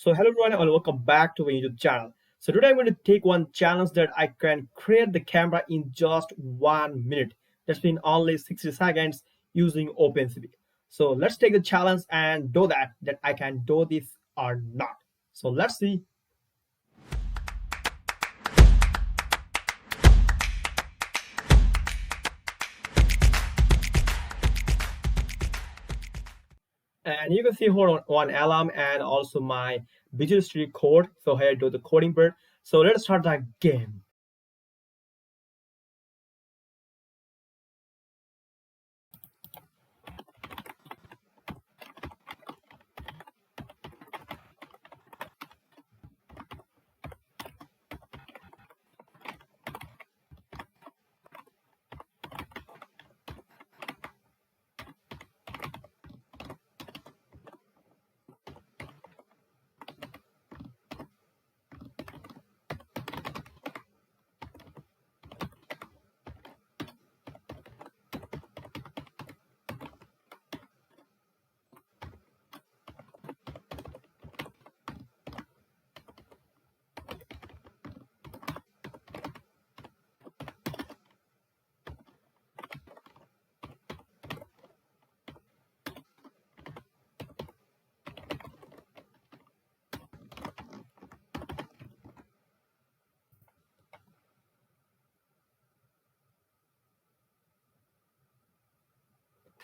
So hello everyone and welcome back to my YouTube channel. So today I'm going to take one challenge that I can create the camera in just 1 minute. That's been only 60 seconds using OpenCV. So let's take the challenge and do that I can do this or not. So let's see. And you can see here on one alarm and also my Visual Studio Code. So here I do the coding part. So let's start the game.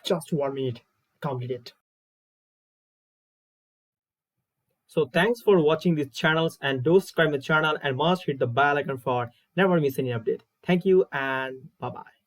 Just 1 minute. Complete it. So thanks for watching these channels and do subscribe my channel and must hit the bell icon for never miss any update. Thank you and bye bye.